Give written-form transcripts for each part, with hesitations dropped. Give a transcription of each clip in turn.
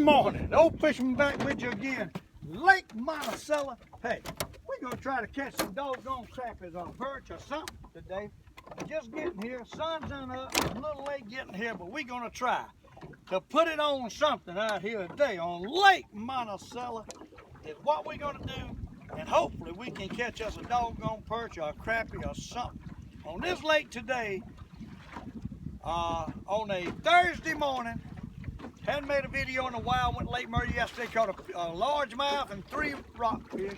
Good morning, Old Fisherman back with you again. Lake Monticello. Hey, we're gonna try to catch some doggone crappies on perch or something today. Just getting here, sun's on up, a little late getting here, but we're gonna try to put it on something out here today on Lake Monticello. Is what we're gonna do, and hopefully we can catch us a doggone perch or a crappie or something on this lake today. On a Thursday morning. Hadn't made a video in a while. Went to Lake Murray yesterday, caught a largemouth and 3 rockfish.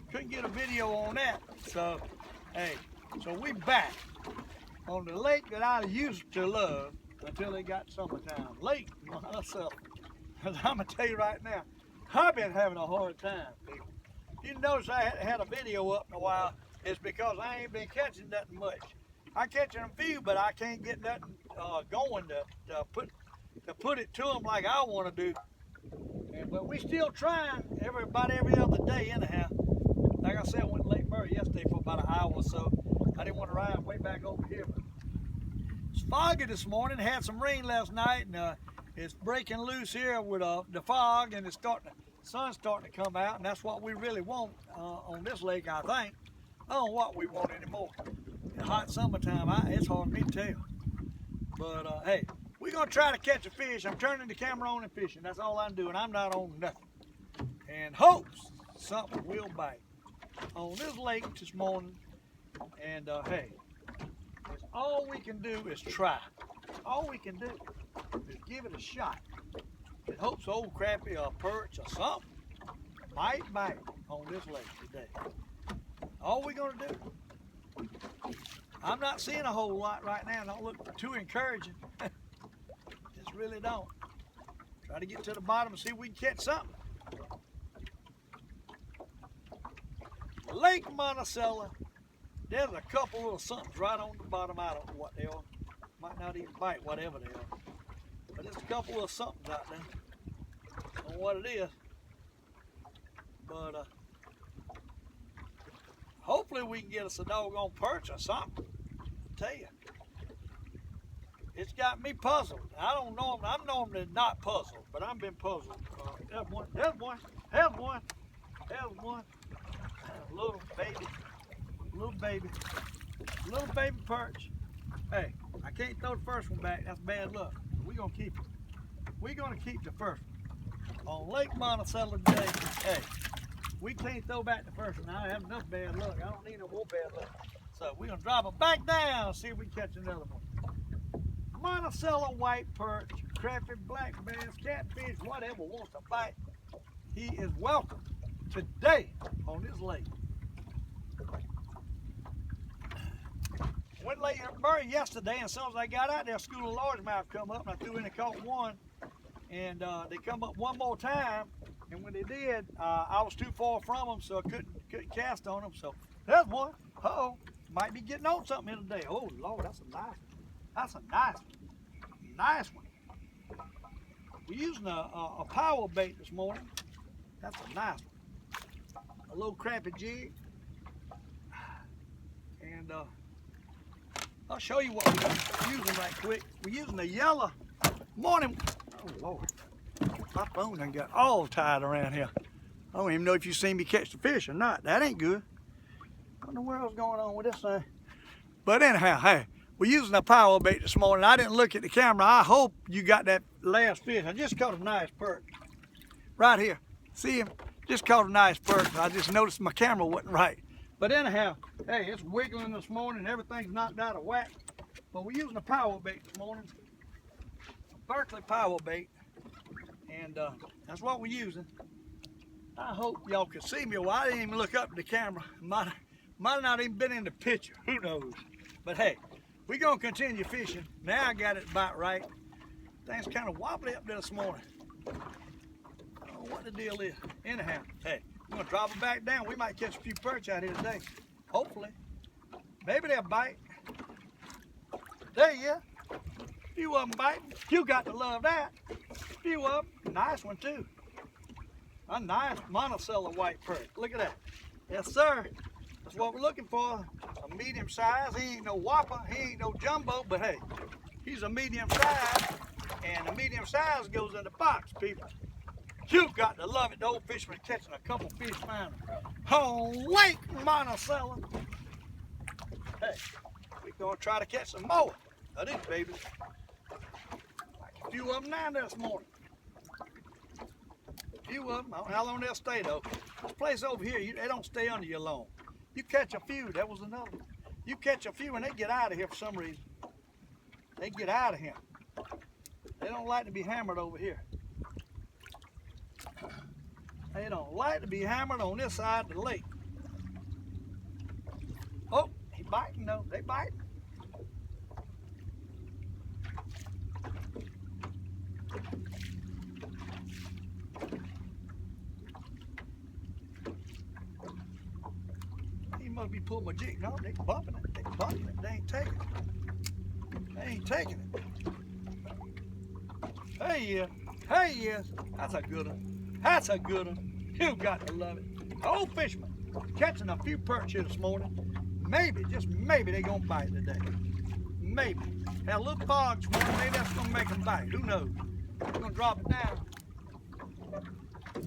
Couldn't get a video on that. So, hey, so we back on the lake that I used to love until it got summertime. Lake Monticello. And I'm gonna tell you right now, I've been having a hard time, people. You notice I hadn't had a video up in a while. It's because I ain't been catching nothing much. I catching a few, but I can't get nothing going to put it to them like I want to do. But we still trying about every other day anyhow. Like I said, I went to Lake Murray yesterday for about an hour or so. I didn't want to ride way back over here. But it's foggy this morning. Had some rain last night, and it's breaking loose here with the fog, and it's sun's starting to come out, and that's what we really want on this lake, I think. I don't know what we want anymore. In hot summertime, it's hard for me to tell. But hey, we're gonna try to catch a fish. I'm turning the camera on and fishing. That's all I'm doing. I'm not on nothing. And hopes something will bite on this lake this morning. And hey, all we can do is try. All we can do is give it a shot. And hopes old crappie or perch or something might bite on this lake today. All we're gonna do. I'm not seeing a whole lot right now. Don't look too encouraging. Just really don't. Try to get to the bottom and see if we can catch something. Lake Monticello. There's a couple little somethings right on the bottom. I don't know what they are. Might not even bite, whatever they are. But there's a couple little somethings out there. Don't know what it is. But hopefully we can get us a doggone perch or something. I tell you, it's got me puzzled. I don't know. I'm normally not puzzled, but I've been puzzled. There's one. There's one. There's one. There's one. Little baby perch. Hey, I can't throw the first one back. That's bad luck. We're gonna keep it. We're gonna keep the first one on Lake Monticello today. Hey. We can't throw back the first one. I have enough bad luck. I don't need no more bad luck. So we're gonna drop it back down, see if we can catch another one. Monticello white perch, crappie, black bass, catfish, whatever wants to bite, he is welcome today on this lake. Went Lake Murray yesterday, and as soon as I got out there, a school of largemouth come up, and I threw in and caught one. And they come up one more time. And when they did, I was too far from them, so I couldn't cast on them. So there's one. Uh-oh, might be getting on something here today. Oh Lord, that's a nice one. That's a nice one. Nice one. We're using a power bait this morning. That's a nice one. A little crappie jig. And I'll show you what we're using right quick. We're using a yellow morning. Oh Lord. My phone done got all tied around here. I don't even know if you seen me catch the fish or not. That ain't good. I don't know what else going on with this thing. But anyhow, hey, we're using a power bait this morning. I didn't look at the camera. I hope you got that last fish. I just caught a nice perch. Right here. See him? Just caught a nice perch. I just noticed my camera wasn't right. But anyhow, hey, it's wiggling this morning. Everything's knocked out of whack. But we're using a power bait this morning. A Berkeley power bait. And that's what we're using. I hope y'all can see me. Well, I didn't even look up at the camera. Might have not even been in the picture. Who knows? But hey, we're going to continue fishing. Now I got it about right. Things kind of wobbly up there this morning. I don't know what the deal is. Anyhow, hey, we're going to drop it back down. We might catch a few perch out here today. Hopefully. Maybe they'll bite. There you go. Few of them biting. You got to love that. Few of them. Nice one too. A nice Monticello white perch. Look at that. Yes, sir. That's what we're looking for. A medium size. He ain't no whopper. He ain't no jumbo. But hey, he's a medium size. And a medium size goes in the box, people. You got to love it. The Old Fisherman catching a couple fish fine on Lake Monticello. Hey, we're going to try to catch some more of these babies. Like a few of them down there this morning. A few of them. I don't know how long they'll stay though. This place over here, they don't stay under you long. You catch a few, that was another one. You catch a few and they get out of here for some reason. They get out of here. They don't like to be hammered over here. They don't like to be hammered on this side of the lake. Oh, he biting though. They biting. He must be pulling my jig. No, they bumping it. They bumping it. They ain't taking it. They ain't taking it. Hey, yeah. Hey, yes. That's a good one. That's a good one. You got to love it. Old Fisherman catching a few perch here this morning. Maybe, just maybe, they're going to bite today. Maybe. Had a little fog this morning. Maybe that's going to make them bite. Who knows? I'm going to drop it down.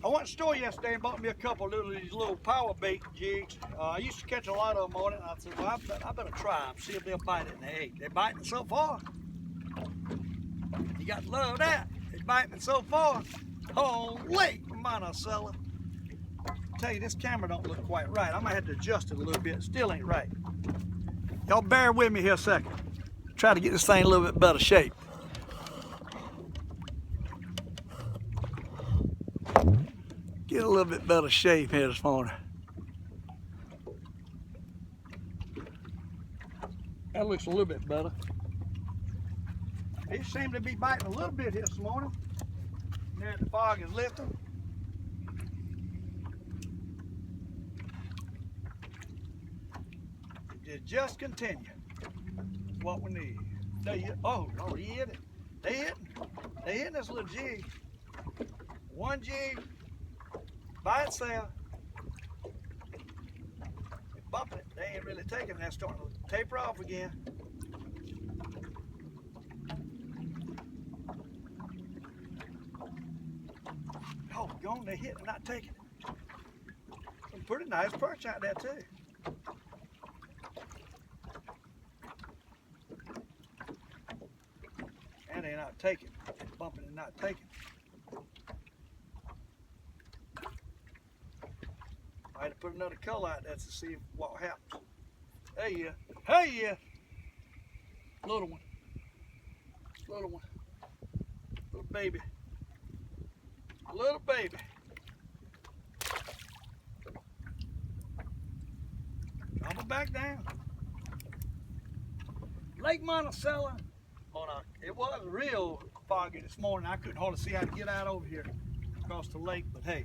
I went to the store yesterday and bought me a couple of these little power bait jigs. I used to catch a lot of them on it. I said, well, I better try them, see if they'll bite it. And they ate. They're biting it so far. You got to love that. They're biting it so far. Oh, Lake Monticello. I tell you, this camera don't look quite right. I might have to adjust it a little bit. Still ain't right. Y'all bear with me here a second. Try to get this thing in a little bit better shape. Get a little bit better shape here this morning. That looks a little bit better. It seemed to be biting a little bit here this morning. Now the fog is lifting. It just continue. That's what we need. Oh, he hit it. They hitting this little jig. One jig by itself. They're bumping it. They ain't really taking it. They're starting to taper off again. Oh, gone, they hit it, not taking it. Some pretty nice perch out there too. And they're not taking it. They're bumping and not taking it. I had to put another color out there to see what happens. Hey, yeah. Hey, yeah. Little one. Little one. Little baby. Little baby. Drop it back down. Lake Monticello. It was real foggy this morning. I couldn't hardly see how to get out over here across the lake, but hey,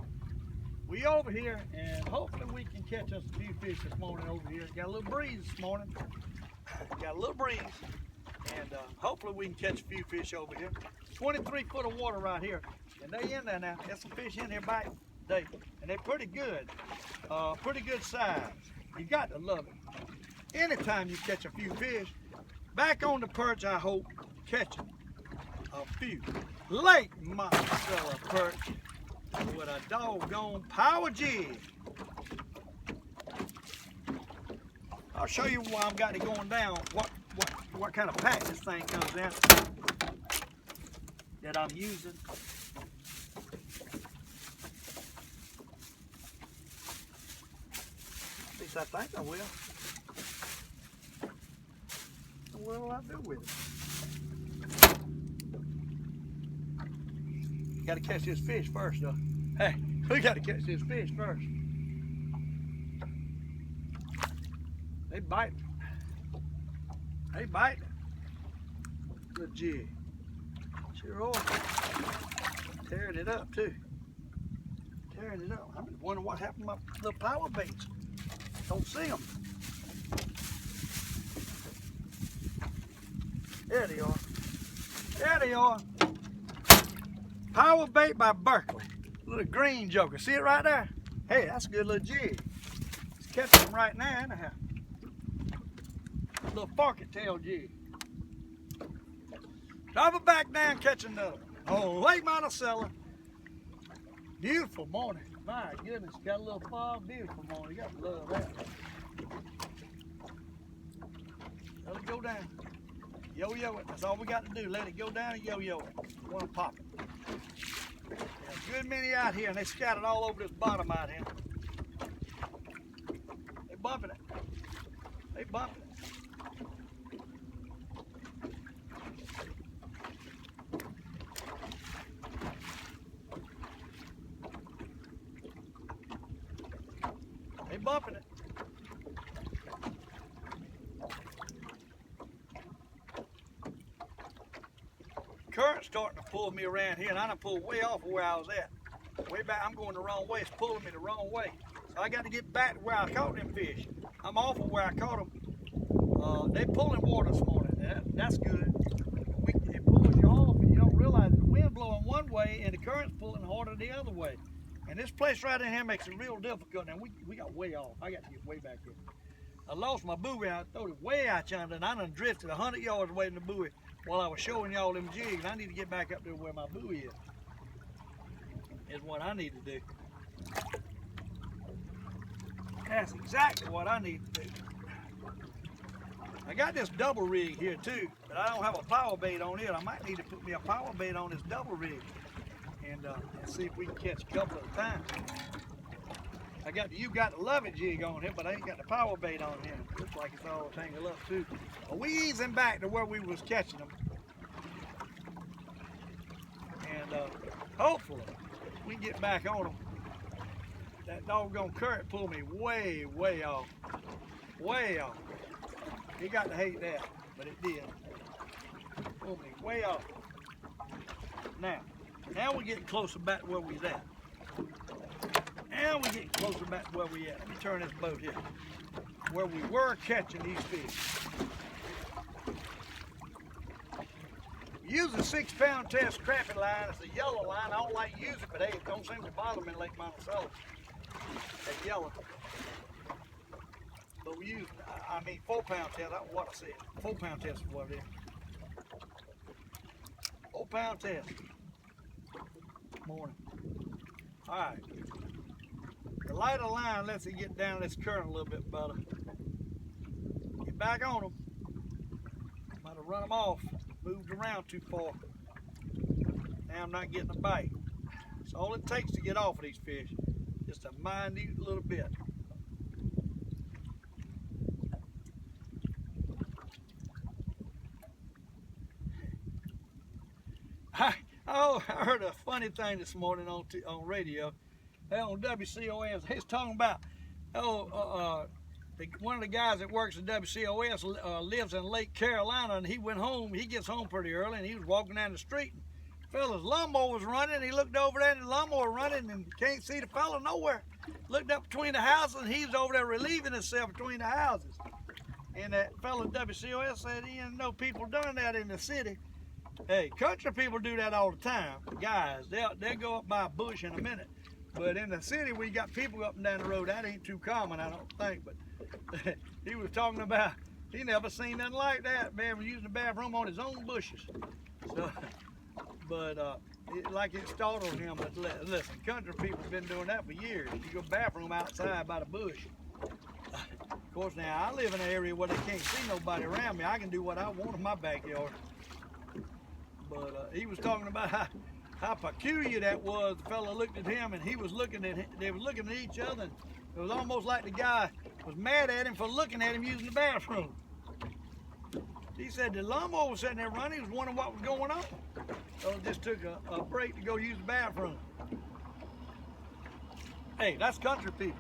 we over here and hopefully we can catch us a few fish this morning over here. Got a little breeze this morning. Got a little breeze, and hopefully we can catch a few fish over here. 23 foot of water right here, and they in there now. There's some fish in here biting today, and they're pretty good size. You got to love it. Anytime you catch a few fish, back on the perch, I hope, catching a few Lake Monticello perch with a doggone power jig. I'll show you why I've got it going down, what kind of pack this thing comes in that I'm using. At least I think I will. What will I do with it? Got to catch this fish first, though. Hey, we got to catch this fish first. They biting. They biting. Good jig. Sure are. Tearing it up too. Tearing it up. I'm wondering what happened to my little power baits. Don't see them. There they are. There they are. Power bait by Berkeley. Little green joker. See it right there? Hey, that's a good little jig. It's catching them right now, anyhow. Little forky tail jig. Drop it back down, catch another. Oh, Lake Monticello. Beautiful morning. My goodness, got a little fog. Beautiful morning. You gotta love that. Let it go down. Yo-yo it. That's all we got to do. Let it go down and yo-yo it. You want to pop it. There's a good many out here, and they scattered all over this bottom out here. They bumping it. They bumping it. They bumping it. Current's starting to pull me around here, and I done pulled way off of where I was at. Way back, I'm going the wrong way. It's pulling me the wrong way. So I got to get back to where I caught them fish. I'm off of where I caught them. They pulling water this morning. That's good. It pulls you off, and you don't realize the wind blowing one way, and the current's pulling harder the other way. And this place right in here makes it real difficult. And we got way off. I got to get way back here. I lost my buoy. I threw it way out yonder, and I done drifted 100 yards away from the buoy while I was showing y'all them jigs. I need to get back up there where my buoy is what I need to do. That's exactly what I need to do. I got this double rig here too, but I don't have a power bait on it. I might need to put me a power bait on this double rig and see if we can catch a couple at a time. I got the You Got to Love It jig on here, but I ain't got the power bait on here. Looks like it's all tangled up too. But we easing back to where we was catching them. And hopefully we can get back on them. That doggone current pulled me way, way off. Way off. You got to hate that, but it did. Pulled me way off. Now we're getting closer back to where we was at. Now we're getting closer back to where we at. Let me turn this boat here. Where we were catching these fish. Use a 6-pound test crappie line. It's a yellow line. I don't like to use it, but hey, it don't seem to bother me in Lake Monticello. That yellow. But we use, 4-pound test. That's what I said. 4-pound test is what it is. 4-pound test. Morning. All right. The lighter line lets it get down this current a little bit better. Get back on them. Might have run them off. Moved around too far. Now I'm not getting a bite. That's all it takes to get off of these fish. Just a minute little bit. I heard a funny thing this morning on radio. On WCOS, he's talking about one of the guys that works at WCOS lives in Lake Carolina, and he went home. He gets home pretty early, and he was walking down the street. And the fella's lawnmower was running. He looked over there, and the lawnmower running, and can't see the fella nowhere. Looked up between the houses, and he was over there relieving himself between the houses. And that fella at WCOS said he didn't know people doing that in the city. Hey, country people do that all the time. The guys, they'll go up by a bush in a minute. But in the city, we got people up and down the road. That ain't too common, I don't think. But he was talking about, he never seen nothing like that. Man was using the bathroom on his own bushes. So, but like it startled him. But listen, country people have been doing that for years. You go bathroom outside by the bush. Of course, now I live in an area where they can't see nobody around me. I can do what I want in my backyard. But he was talking about how peculiar that was. The fella looked at him, and he was looking at him. They were looking at each other. And it was almost like the guy was mad at him for looking at him using the bathroom. He said the lawnmower was sitting there running. He was wondering what was going on. So just took a break to go use the bathroom. Hey, that's country people.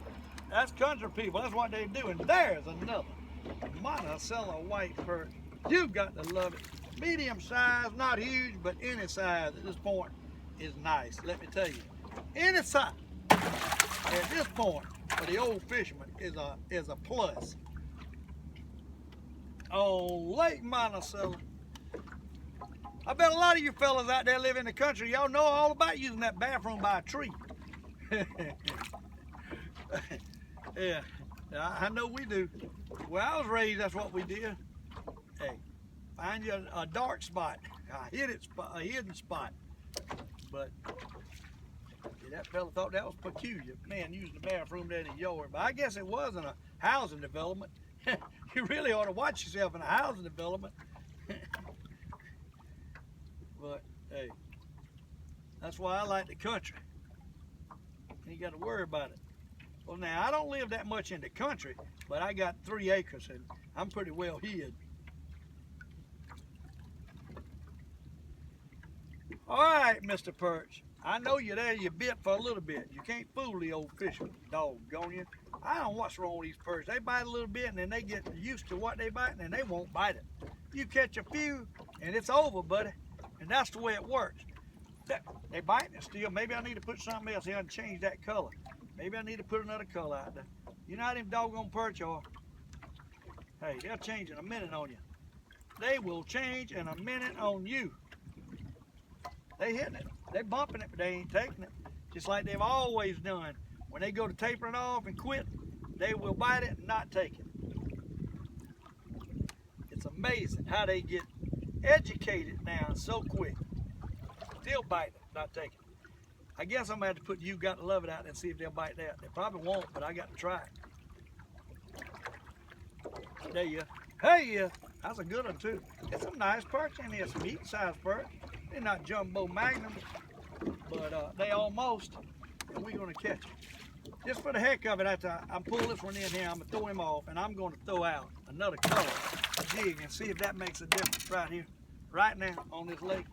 That's country people. That's what they do. And there's another Monticello white perch. You got to love it. Medium size, not huge, but any size at this point is nice. Let me tell you, any size at this point for the Old Fisherman is a plus. On Lake Monticello, I bet a lot of you fellas out there live in the country, y'all know all about using that bathroom by a tree. Yeah, I know we do. Where I was raised, that's what we did. Hey. Find you a dark spot, a hidden spot, but it that fella thought that was peculiar. Man using the bathroom there in the yard. But I guess it wasn't a housing development. You really ought to watch yourself in a housing development. But, hey, that's why I like the country. You ain't got to worry about it. Well, now, I don't live that much in the country, but I got 3 acres, and I'm pretty well hid. All right, Mr. Perch. I know you're there, you bit for a little bit. You can't fool the old fisherman, doggone you. I don't know what's wrong with these perch. They bite a little bit, and then they get used to what they biting, and they won't bite it. You catch a few, and it's over, buddy. And that's the way it works. They biting it still. Maybe I need to put something else here and change that color. Maybe I need to put another color out there. You know how them doggone perch are. Hey, they'll change in a minute on you. They will change in a minute on you. They hitting it. They bumping it, but they ain't taking it. Just like they've always done. When they go to tapering off and quit, they will bite it and not take it. It's amazing how they get educated now so quick. Still bite it, not take it. I guess I'm gonna have to put "You Got to Love It" out there and see if they'll bite that. They probably won't, but I got to try it. There you go. Hey, yeah, that's a good one too. It's some nice perch in here, some eating-sized perch. They're not jumbo magnum, but they almost, and we're gonna catch them. Just for the heck of it, after I pull this one in here, I'm gonna throw him off, and I'm gonna throw out another color jig and see if that makes a difference right here, right now on this lake.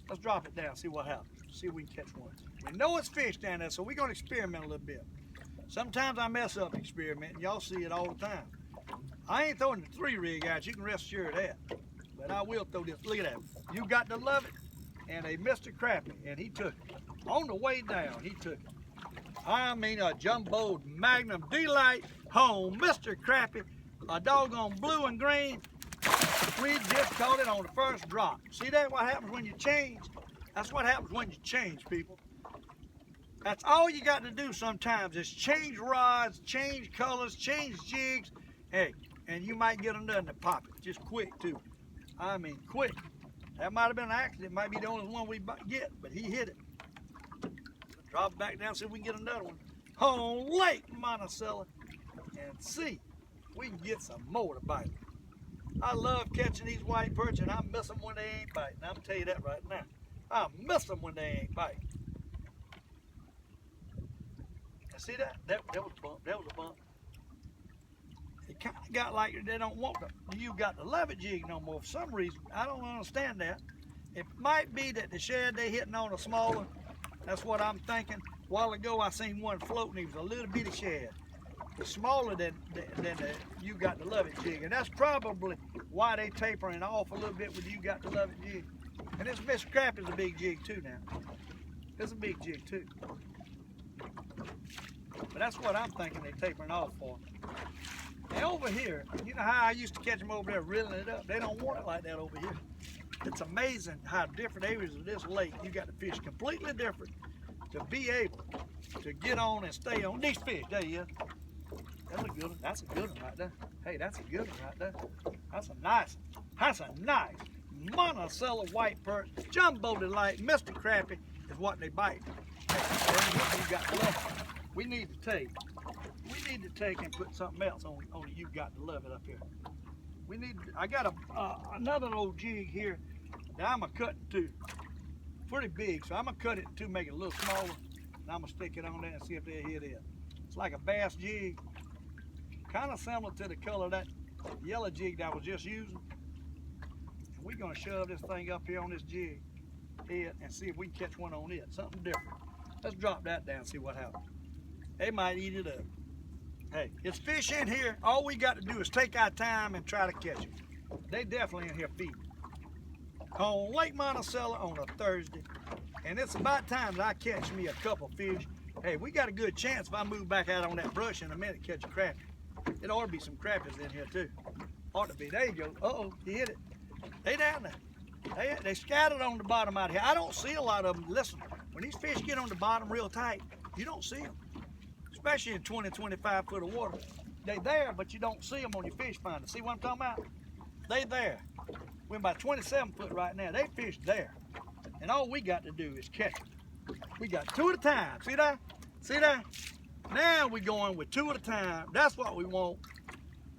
Let's drop it down, see what happens. See if we can catch one. We know it's fish down there, so we're gonna experiment a little bit. Sometimes I mess up experimenting. Y'all see it all the time. I ain't throwing the 3 rig out, you can rest assured of that. But I will throw this. Look at that. You Got to Love It. And a Mr. Crappie, and he took it. On the way down, he took it. I mean, a jumbo magnum delight home, Mr. Crappie, a doggone blue and green. We just caught it on the first drop. See that? What happens when you change? That's what happens when you change, people. That's all you got to do sometimes is change rods, change colors, change jigs. Hey, and you might get another to pop it. Just quick, too. I mean, quick. That might have been an accident. It might be the only one we get, but he hit it. Drop it back down, see if we can get another one. On Lake Monticello, and see if we can get some more to bite. I love catching these white perch, and I miss them when they ain't biting. I'm going to tell you that right now. I miss them when they ain't biting. You see that? That was a bump. That was a bump. It kind of got like they don't want the "You Got to Love It" jig no more for some reason. I don't understand that. It might be that the shad they hitting on a smaller. That's what I'm thinking. A while ago I seen one floating. He was a little bitty shad. It's smaller than the "You Got to Love It" jig, and that's probably why they tapering off a little bit with "You Got to Love It" jig. And this Mr. Crap is a big jig too now. It's a big jig too. But that's what I'm thinking they tapering off for. Now over here, you know how I used to catch them over there reeling it up? They don't want it like that over here. It's amazing how different areas of this lake, you got to fish completely different to be able to get on and stay on these fish. There you go. That's a good one. That's a good one right there. Hey, that's a good one right there. That's a nice one. That's a nice Monticello white perch, jumbo delight, Mr. Crappie is what they bite. Hey, that's what you got to love it. We need to take and put something else on the "You Got to Love It" up here. I got another old jig here that I'm gonna cut into pretty big, so I'm gonna cut it to make it a little smaller, and I'm gonna stick it on there and see if they'll hit it. It's like a bass jig, kind of similar to the color of that yellow jig that I was just using. And we're gonna shove this thing up here on this jig head and see if we can catch one on it, something different. Let's drop that down and see what happens. They might eat it up. Hey, it's fish in here. All we got to do is take our time and try to catch them. They definitely in here feeding. On Lake Monticello on a Thursday. And it's about time that I catch me a couple fish. Hey, we got a good chance if I move back out on that brush in a minute to catch a crappie. It ought to be some crappies in here too. Ought to be. There you go. Uh-oh, he hit it. They down there. They scattered on the bottom out here. I don't see a lot of them. Listen, when these fish get on the bottom real tight, you don't see them. Especially in 20, 25 foot of water. They there, but you don't see them on your fish finder. See what I'm talking about? They there. We're about 27 foot right now. They fish there. And all we got to do is catch them. We got 2 at a time. See that? See that? Now we going with 2 at a time. That's what we want.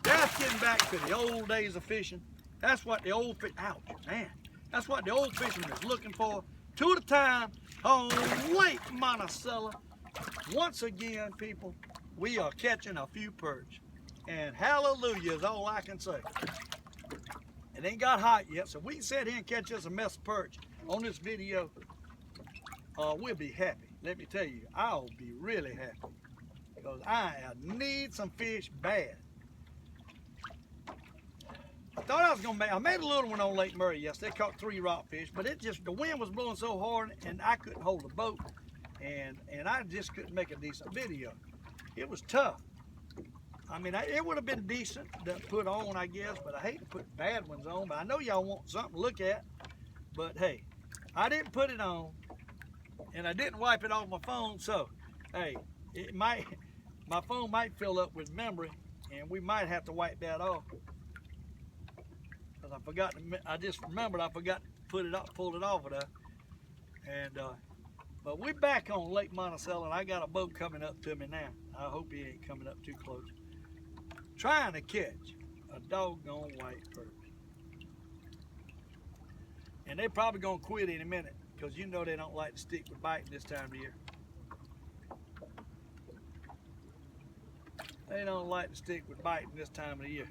That's getting back to the old days of fishing. That's what the old ouch, man. That's what the old fisherman is looking for. 2 at a time on Lake Monticello. Once again, people, we are catching a few perch. And hallelujah is all I can say. It ain't got hot yet, so we can sit here and catch us a mess of perch on this video. We'll be happy. Let me tell you, I'll be really happy. Because I need some fish bad. I thought I was gonna make, I made a little one on Lake Murray yesterday, caught 3 rockfish, but it just, the wind was blowing so hard and I couldn't hold the boat and I just couldn't make a decent video. It was tough. I mean, it would have been decent to put on, I guess, but I hate to put bad ones on, but I know y'all want something to look at, but hey, I didn't put it on and I didn't wipe it off my phone, so hey, it might, my phone might fill up with memory and we might have to wipe that off. I forgot to, I just remembered I forgot to put it up, pull it off of there. And but we're back on Lake Monticello and I got a boat coming up to me now. I hope he ain't coming up too close. Trying to catch a doggone white perch. And they're probably gonna quit in a minute because you know they don't like to stick with biting this time of year. They don't like to stick with biting this time of the year.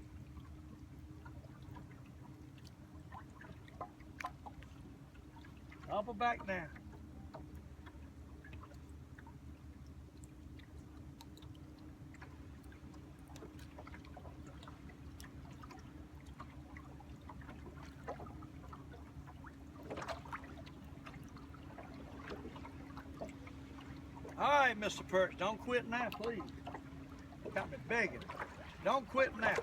Up and back now. All right, Mr. Perch, don't quit now, please. Got me begging. Don't quit now.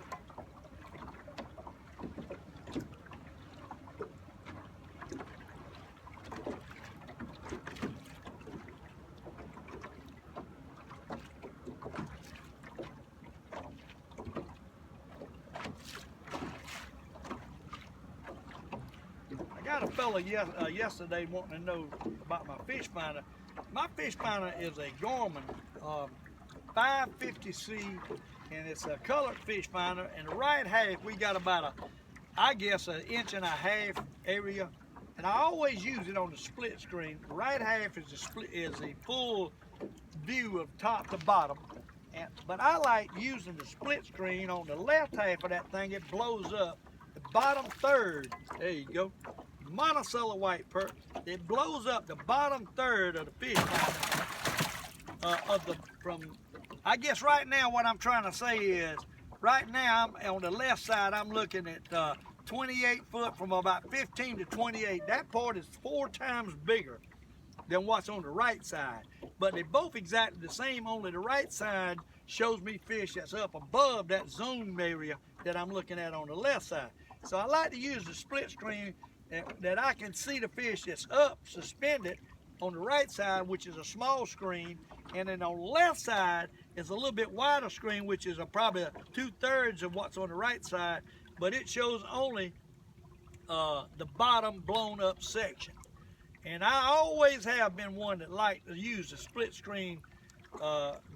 I got a fella yesterday wanting to know about my fish finder. My fish finder is a Gorman 550C, and it's a colored fish finder. And the right half, we got about I guess, 1.5 inches area. And I always use it on the split screen. The right half is a full view of top to bottom. But I like using the split screen on the left half of that thing. It blows up the bottom third. There you go. Monticello white perch. It blows up the bottom third of the fish I guess right now what I'm trying to say is, right now I'm on the left side, I'm looking at 28 foot from about 15 to 28. That part is 4 times bigger than what's on the right side. But they're both exactly the same, only the right side shows me fish that's up above that zoom area that I'm looking at on the left side. So I like to use the split screen that I can see the fish that's up, suspended on the right side, which is a small screen, and then on the left side is a little bit wider screen, which is probably 2/3 of what's on the right side, but it shows only the bottom blown up section. And I always have been one that like to use the split screen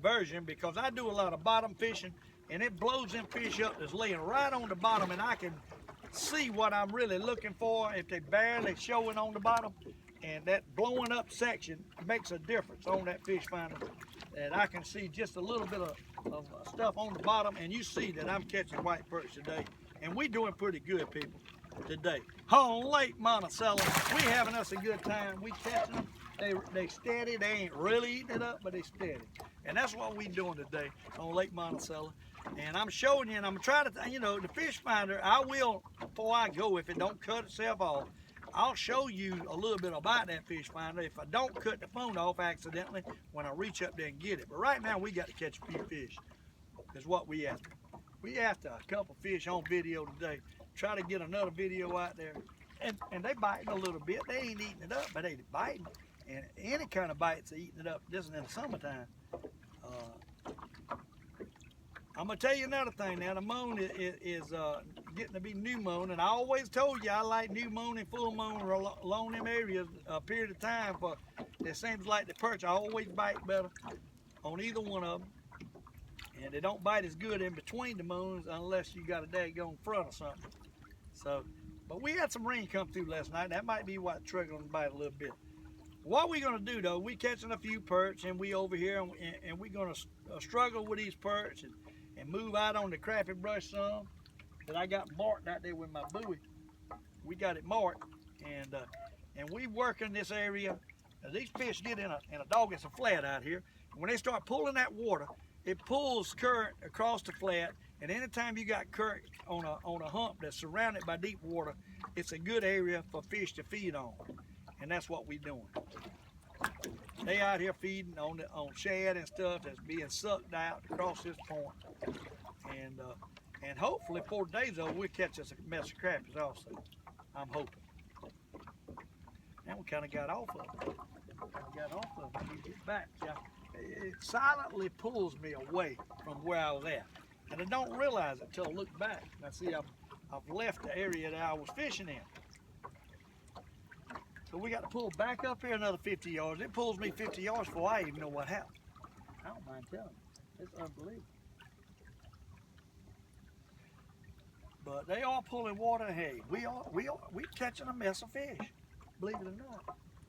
version because I do a lot of bottom fishing, and it blows them fish up that's laying right on the bottom, and I can see what I'm really looking for if they barely showing on the bottom. And that blowing up section makes a difference on that fish finder. And I can see just a little bit of stuff on the bottom, and you see that I'm catching white perch today. And we doing pretty good, people, today. On Lake Monticello, we having us a good time. We catching them. They steady. They ain't really eating it up, but they steady. And that's what we doing today on Lake Monticello. And I'm showing you, and I'm trying to, you know, the fish finder, I will, before I go, if it don't cut itself off, I'll show you a little bit about that fish finder if I don't cut the phone off accidentally when I reach up there and get it. But right now, we got to catch a few fish. Is what we after. We after a couple fish on video today. Try to get another video out there. And they biting a little bit. They ain't eating it up, but they biting. And any kind of bites are eating it up. This is in the summertime. I'm going to tell you another thing now. The moon is getting to be new moon, and I always told you I like new moon and full moon along them areas a period of time for it seems like the perch always bite better on either one of them. And they don't bite as good in between the moons unless you got a daggone front or something. So, but we had some rain come through last night. That might be what triggered them to bite a little bit. What we gonna do though, we catching a few perch, and we over here, and we gonna struggle with these perch and move out on the crappie brush some that I got marked out there with my buoy. We got it marked, and we work in this area. Now, these fish get in a dog, it's a flat out here. When they start pulling that water, it pulls current across the flat, and anytime you got current on a hump that's surrounded by deep water, it's a good area for fish to feed on, and that's what we're doing. They out here feeding on shad and stuff that's being sucked out across this point, and hopefully 4 days though we'll catch us a mess of crappies also. I'm hoping. And we kind of got off of it. When we get back. Yeah. It silently pulls me away from where I was at, and I don't realize it till I look back. I see I've left the area that I was fishing in. So we got to pull back up here another 50 yards. It pulls me 50 yards before I even know what happened. I don't mind telling you, it's unbelievable. But they are pulling water. Hey, we catching a mess of fish, believe it or not.